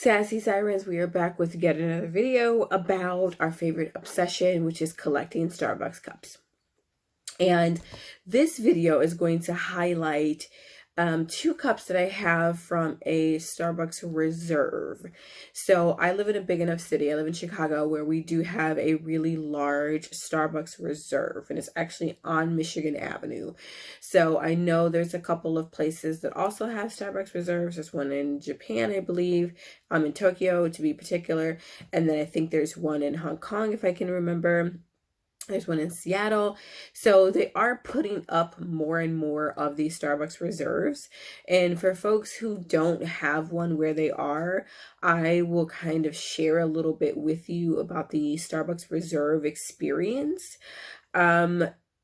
Sassy Sirens, we are back with yet another video about our favorite obsession, which is collecting Starbucks cups. And this video is going to highlight two cups that I have from a Starbucks Reserve. So I live in a big enough city. I live in Chicago, where we do have a really large Starbucks Reserve, and it's actually on Michigan Avenue. So I know there's a couple of places that also have Starbucks Reserves. There's one in Japan, I believe. I'm in Tokyo, to be particular. And then I think there's one in Hong Kong, if I can remember. There's one in Seattle. So they are putting up more and more of these Starbucks Reserves. And for folks who don't have one where they are, I will kind of share a little bit with you about the Starbucks Reserve experience.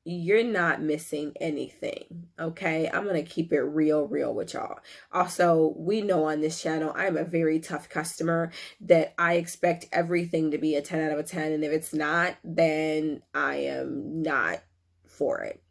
You're not missing anything, okay? I'm gonna keep it real with y'all. Also, we know on this channel, I'm a very tough customer that I expect everything to be a 10 out of a 10, and if it's not, then I am not for it.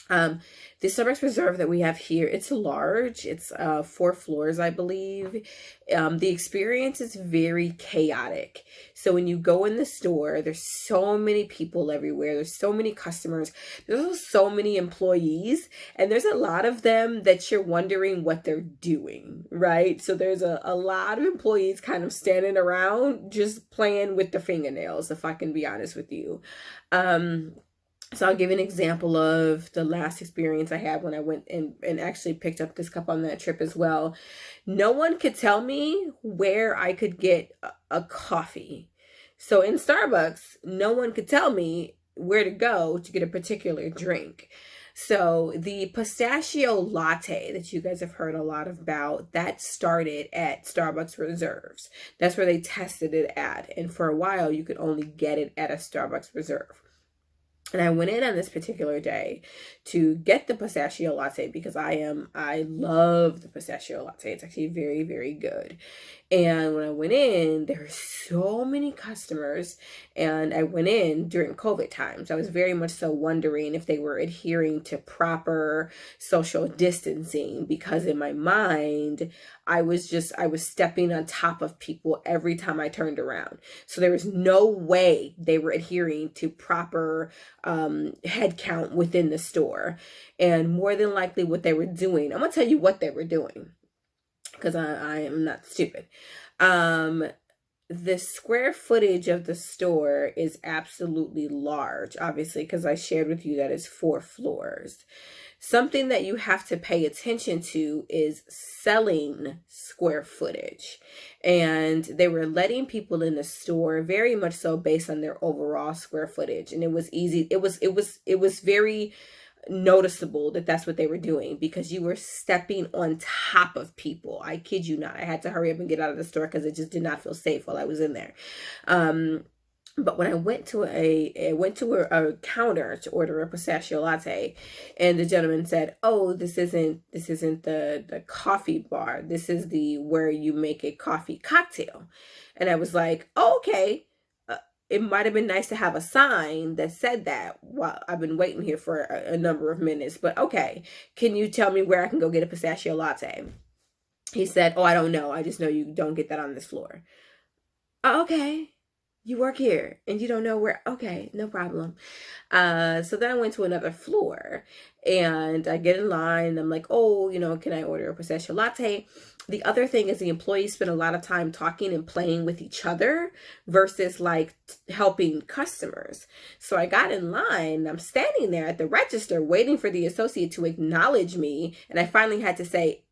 The Starbucks Reserve that we have here, it's large. It's 4 floors, I believe. The experience is very chaotic. So when you go in the store, there's so many people everywhere. There's so many customers. There's also so many employees. And there's a lot of them that you're wondering what they're doing, right? So there's a lot of employees kind of standing around just playing with the fingernails, if I can be honest with you. So I'll give you an example of the last experience I had when I went and actually picked up this cup on that trip as well. No one could tell me where I could get a coffee. So in Starbucks, no one could tell me where to go to get a particular drink. So the pistachio latte that you guys have heard a lot about, that started at Starbucks Reserves. That's where they tested it at. And for a while, you could only get it at a Starbucks Reserve. And I went in on this particular day to get the pistachio latte because I love the pistachio latte. It's actually very, very good. And when I went in, there were so many customers, and I went in during COVID times. I was very much so wondering if they were adhering to proper social distancing, because in my mind, I was stepping on top of people every time I turned around. So there was no way they were adhering to proper head count within the store. And more than likely what they were doing, I'm going to tell you what they were doing, because I am not stupid. The square footage of the store is absolutely large, obviously, because I shared with you that it's 4 floors. Something that you have to pay attention to is selling square footage. And they were letting people in the store very much so based on their overall square footage. And it was easy. It was very noticeable that that's what they were doing, because you were stepping on top of people. I kid you not. I had to hurry up and get out of the store because it just did not feel safe while I was in there. But when I went to a counter to order a pistachio latte, and the gentleman said, "Oh, this isn't the coffee bar. This is where you make a coffee cocktail." And I was like, "Oh, okay." It might have been nice to have a sign that said that while I've been waiting here for a number of minutes, but okay. Can you tell me where I can go get a pistachio latte? He said, "Oh, I don't know. I just know you don't get that on this floor." "Oh, okay. You work here and you don't know where." "Okay, no problem." So then I went to another floor, and I get in line, and I'm like, "Oh, can I order a pistachio latte?" The other thing is the employees spend a lot of time talking and playing with each other versus like helping customers. So I got in line, I'm standing there at the register waiting for the associate to acknowledge me. And I finally had to say,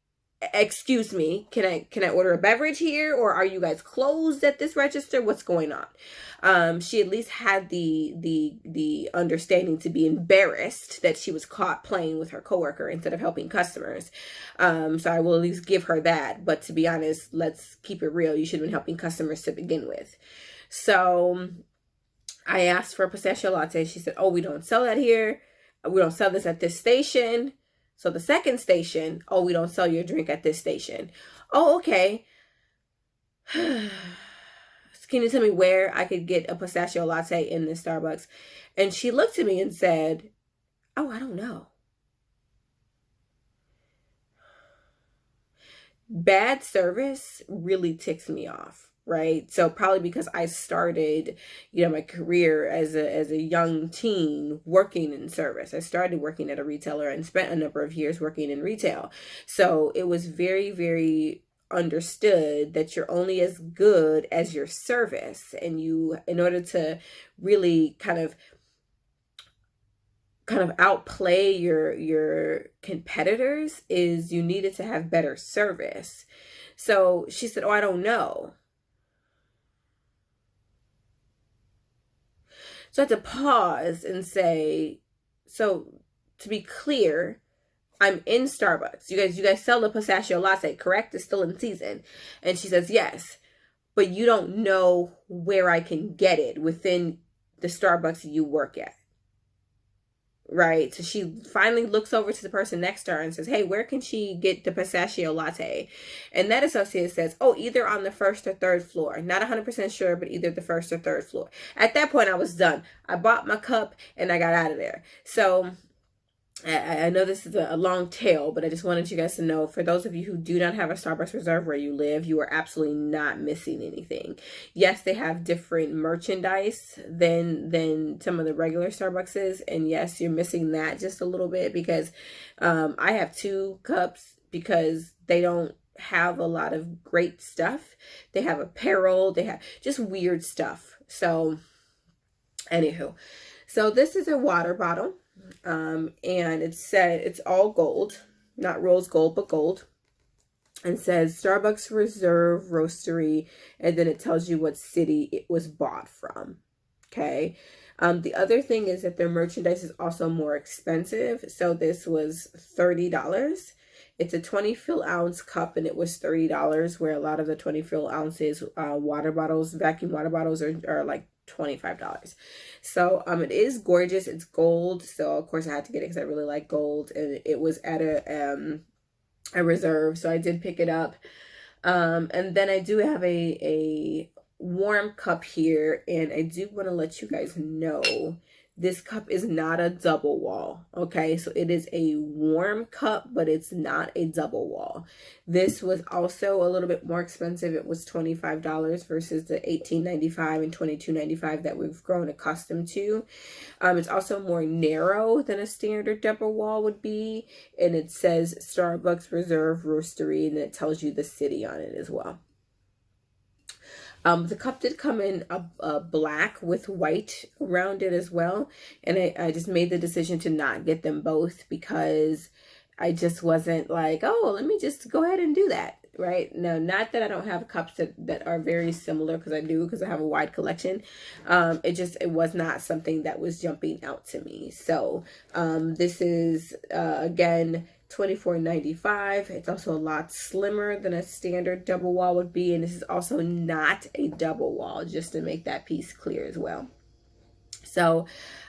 "Excuse me, can I order a beverage here, or are you guys closed at this register? What's going on?" She at least had the understanding to be embarrassed that she was caught playing with her coworker instead of helping customers. So I will at least give her that. But to be honest, let's keep it real. You should have been helping customers to begin with. So I asked for a pistachio latte. She said, "Oh, we don't sell that here. We don't sell this at this station." So the second station, "Oh, we don't sell your drink at this station." "Oh, okay. Can you tell me where I could get a pistachio latte in this Starbucks?" And she looked at me and said, "Oh, I don't know." bad service really ticks me off, right? So probably because I started, my career as a young teen working in service. I started working at a retailer and spent a number of years working in retail. So it was very, very understood that you're only as good as your service, and you, in order to really kind of outplay your competitors, is you needed to have better service. So she said, "Oh, I don't know." So I had to pause and say, "So to be clear, I'm in Starbucks. You guys sell the pistachio latte, correct? It's still in season." And she says, "Yes, but you don't know where I can get it within the Starbucks you work at." Right? So she finally looks over to the person next to her and says, "Hey, where can she get the pistachio latte?" And that associate says, "Oh, either on the first or third floor." Not 100% sure, but either the first or third floor. At that point, I was done. I bought my cup and I got out of there. So I know this is a long tail, but I just wanted you guys to know, for those of you who do not have a Starbucks Reserve where you live, you are absolutely not missing anything. Yes, they have different merchandise than some of the regular Starbuckses, and yes, you're missing that just a little bit, because I have 2 cups because they don't have a lot of great stuff. They have apparel, they have just weird stuff. So anywho, so this is a water bottle. And it said it's all gold, not rose gold, but gold. And says Starbucks Reserve Roastery, and then it tells you what city it was bought from. Okay. The other thing is that their merchandise is also more expensive. So this was $30. It's a 20 fill ounce cup, and it was $30, where a lot of the 20 fill ounces water bottles, vacuum water bottles, are like $25. So it is gorgeous. It's gold, so of course I had to get it because I really like gold, and it was at a Reserve, so I did pick it up. And then I do have a warm cup here, and I do want to let you guys know this cup is not a double wall. Okay, so it is a warm cup, but it's not a double wall. This was also a little bit more expensive. It was $25 versus the $18.95 and $22.95 that we've grown accustomed to. It's also more narrow than a standard double wall would be, and it says Starbucks Reserve Roastery, and it tells you the city on it as well. The cup did come in a black with white around it as well. And I just made the decision to not get them both, because I just wasn't like, oh, let me just go ahead and do that. Right? No, not that I don't have cups that are very similar, because I do, because I have a wide collection. It was not something that was jumping out to me. So this is, again, $24.95. It's also a lot slimmer than a standard double wall would be, and this is also not a double wall, just to make that piece clear as well. So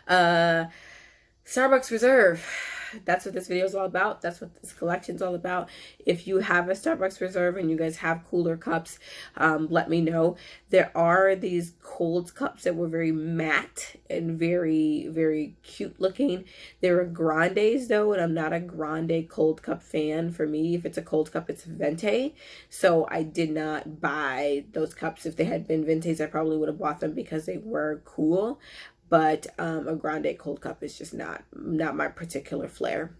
Starbucks Reserve, that's what this video is all about. That's what this collection is all about. If you have a Starbucks Reserve and you guys have cooler cups, let me know. There are these cold cups that were very matte and very, very cute looking. There are grandes though, and I'm not a grande cold cup fan. For me, if it's a cold cup, it's venti. So I did not buy those cups. If they had been ventis, I probably would have bought them because they were cool. But a grande cold cup is just not my particular flair.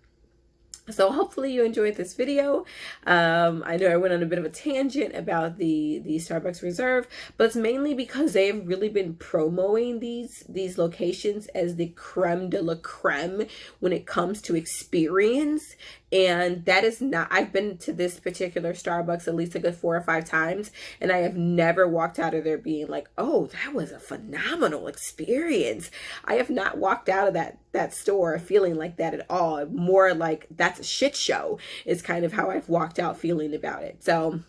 So hopefully you enjoyed this video. I know I went on a bit of a tangent about the Starbucks Reserve, but it's mainly because they've really been promoting these locations as the creme de la creme when it comes to experience. And that is not, I've been to this particular Starbucks at least a good 4 or 5 times, and I have never walked out of there being like, oh, that was a phenomenal experience. I have not walked out of that store feeling like that at all. More like that's a shit show is kind of how I've walked out feeling about it. So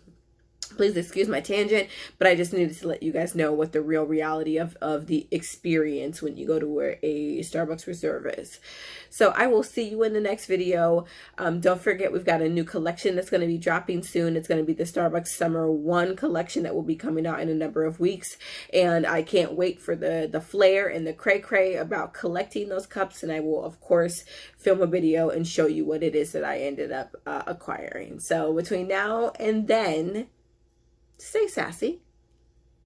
Please excuse my tangent, but I just needed to let you guys know what the real reality of the experience when you go to where a Starbucks Reserve is. So I will see you in the next video. Don't forget, we've got a new collection that's going to be dropping soon. It's going to be the Starbucks Summer 1 collection that will be coming out in a number of weeks. And I can't wait for the flair and the cray-cray about collecting those cups. And I will, of course, film a video and show you what it is that I ended up acquiring. So between now and then, stay sassy.